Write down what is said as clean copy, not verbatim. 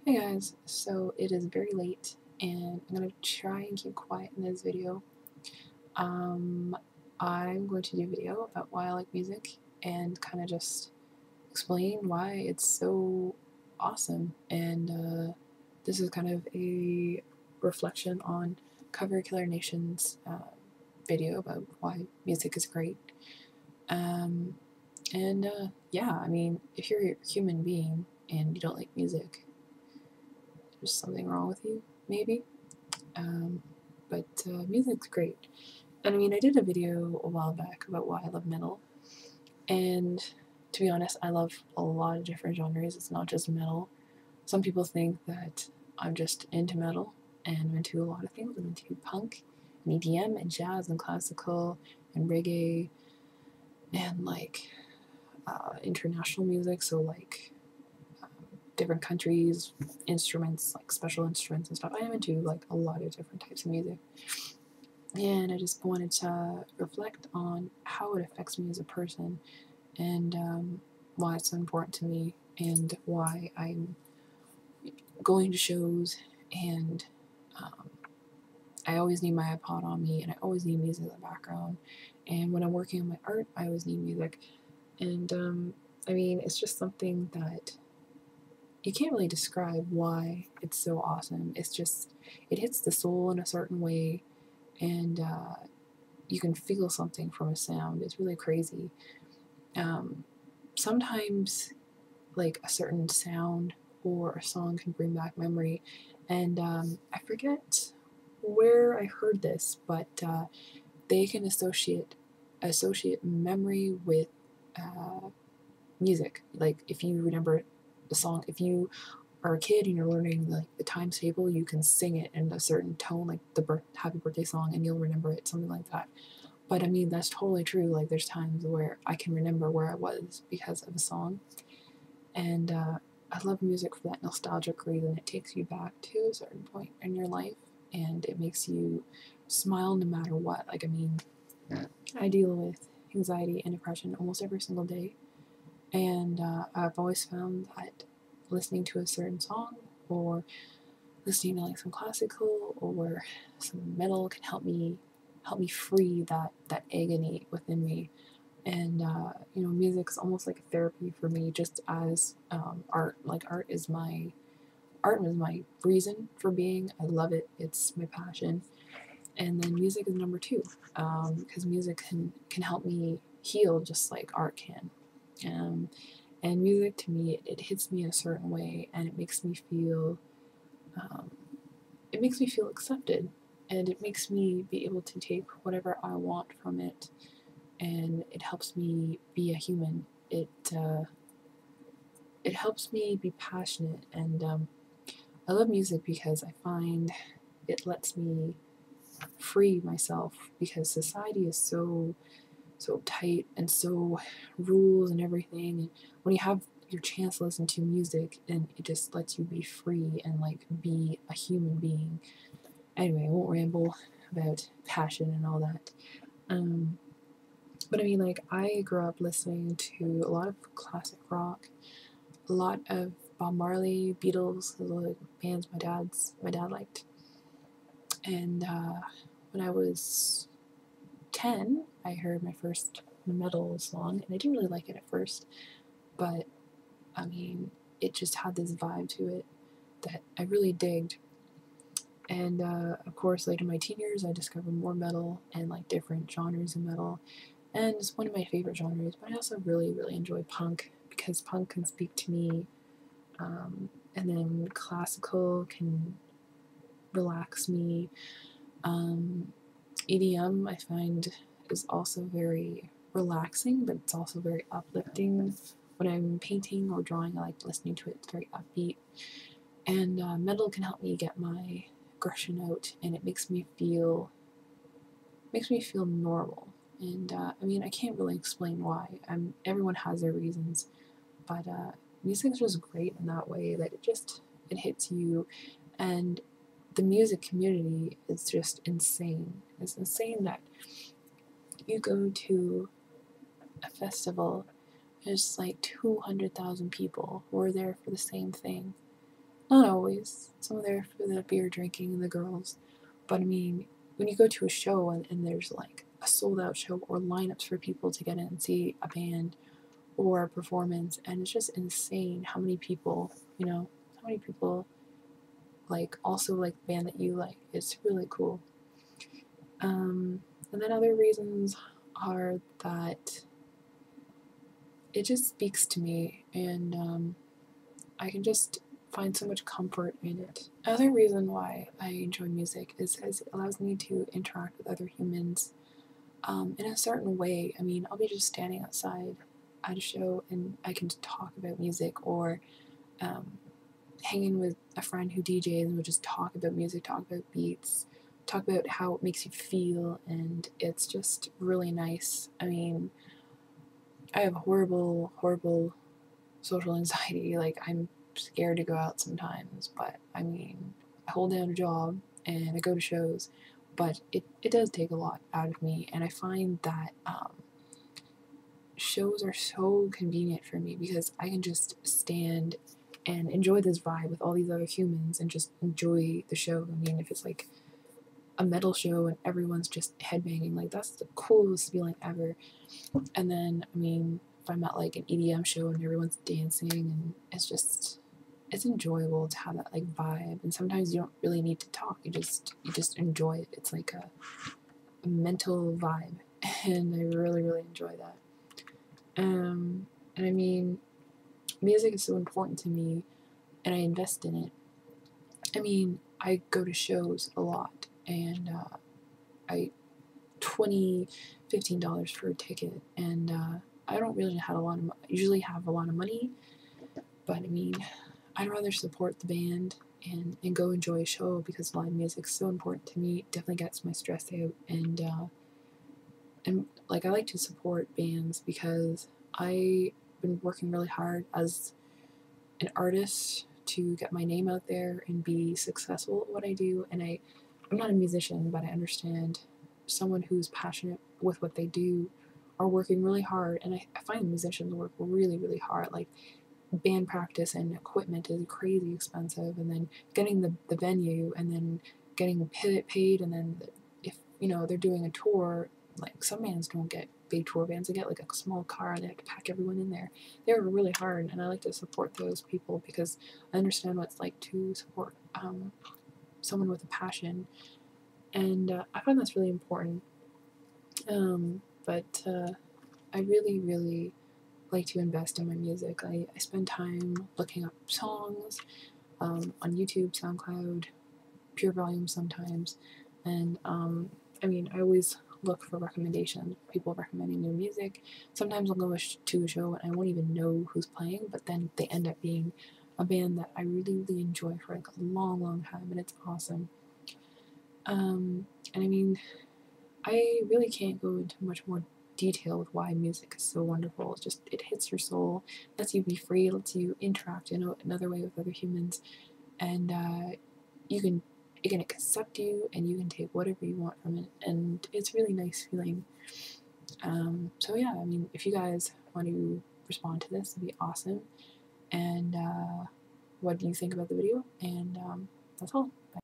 Hey guys, so it is very late and I'm gonna try and keep quiet in this video. Um, I'm going to do a video about why I like music and kind of just explain why it's so awesome. And this is kind of a reflection on Cover Killer Nation's video about why music is great. Um, yeah, I mean, if you're a human being and you don't like music, there's something wrong with you, maybe. Um, but music's great. And I mean, I did a video a while back about why I love metal, and to be honest, I love a lot of different genres. It's not just metal. Some people think that I'm just into metal, and I'm into a lot of things. I'm into punk, and EDM, and jazz, and classical, and reggae, and like international music. So like different countries, instruments, like special instruments and stuff. I am into like a lot of different types of music. And I just wanted to reflect on how it affects me as a person and why it's so important to me and why I'm going to shows and um, I always need my iPod on me and I always need music in the background. And when I'm working on my art, I always need music. And I mean, it's just something that you can't really describe why it's so awesome. It's just, it hits the soul in a certain way and you can feel something from a sound. It's really crazy. Um, Sometimes, like a certain sound or a song can bring back memory, and I forget where I heard this, but they can associate memory with uh, music. Like if you remember the song, if you are a kid and you're learning like the times table, you can sing it in a certain tone, like the happy birthday song, and you'll remember it, something like that. But I mean, that's totally true. Like, there's times where I can remember where I was because of a song. And I love music for that nostalgic reason. It takes you back to a certain point in your life and it makes you smile no matter what. Like, I mean, I deal with anxiety and depression almost every single day. And I've always found that listening to a certain song or listening to like some classical or some metal can help me free that agony within me. And you know, music's almost like a therapy for me, just as art. Like art is my reason for being. I love it. It's my passion. And then music is number two, because music can help me heal just like art can. Um, and music to me, it hits me in a certain way, and um, it makes me feel accepted, and it makes me be able to take whatever I want from it, and it helps me be a human. It helps me be passionate, and I love music because I find it lets me free myself because society is so tight and so rules and everything. And when you have your chance to listen to music, then it just lets you be free and like be a human being. Anyway, I won't ramble about passion and all that. Um, but I mean, like, I grew up listening to a lot of classic rock, a lot of Bob Marley, Beatles, those were the bands my dad liked. And when I was 10, I heard my first metal song, and I didn't really like it at first, but I mean, it just had this vibe to it that I really digged. And of course, later in my teen years, I discovered more metal and like different genres of metal, and it's one of my favorite genres. But I also really enjoy punk because punk can speak to me, and then classical can relax me. Um, EDM I find is also very relaxing, but it's also very uplifting. When I'm painting or drawing, I like listening to it. It's very upbeat. And metal can help me get my aggression out, and it makes me feel normal. And I mean, I can't really explain why. Everyone has their reasons, but music's just great in that way that it hits you, and the music community is just insane. It's insane that you go to a festival, there's like 200,000 people who are there for the same thing. Not always someone there for the beer drinking and the girls, but I mean, when you go to a show and there's like a sold out show or lineups for people to get in and see a band or a performance, and it's just insane how many people, how many people like also like the band that you like. It's really cool. And then other reasons are that it just speaks to me, and I can just find so much comfort in it. Another reason why I enjoy music is because it allows me to interact with other humans in a certain way. I mean, I'll be just standing outside at a show and I can talk about music, or hanging with a friend who DJs and we'll just talk about music, talk about beats, talk about how it makes you feel, and it's just really nice. I mean, I have horrible, horrible social anxiety. Like, I'm scared to go out sometimes, but I mean, I hold down a job and I go to shows, but it does take a lot out of me, and I find that shows are so convenient for me because I can just stand and enjoy this vibe with all these other humans and just enjoy the show. I mean, if it's like a metal show and everyone's just headbanging, like that's the coolest feeling ever. And then, I mean, if I'm at like an EDM show and everyone's dancing, and it's enjoyable to have that like vibe. And sometimes you don't really need to talk, you just enjoy it. It's like a mental vibe, and I really, really enjoy that. And I mean, music is so important to me, and I invest in it. I mean, I go to shows a lot, and I $20, $15 for a ticket, and I don't really have a lot of usually have a lot of money, but I mean, I'd rather support the band and go enjoy a show because live music's so important to me. It definitely gets my stress out, and like I like to support bands because I've been working really hard as an artist to get my name out there and be successful at what I do. And I'm not a musician, but I understand someone who's passionate with what they do are working really hard. And I find musicians work really, really hard. Like, band practice and equipment is crazy expensive, and then getting the venue, and then getting paid, and then if they're doing a tour, like some bands don't get big tour bands, they get like a small car and they have to pack everyone in there. They're really hard, and I like to support those people because I understand what it's like to support someone with a passion, and I find that's really important. But I really, really like to invest in my music. I spend time looking up songs on YouTube, SoundCloud, Pure Volume sometimes, and I mean, I always look for recommendations, people recommending new music. Sometimes I'll go to a show and I won't even know who's playing, but then they end up being a band that I really, really enjoy for like a long, long time, and it's awesome. And I mean, I really can't go into much more detail with why music is so wonderful. It's just, it hits your soul, lets you be free, lets you interact in another way with other humans, and you can it can accept you, and you can take whatever you want from it, and it's really nice feeling. So yeah, I mean, if you guys want to respond to this, it'd be awesome. And what do you think about the video? And that's all. Bye.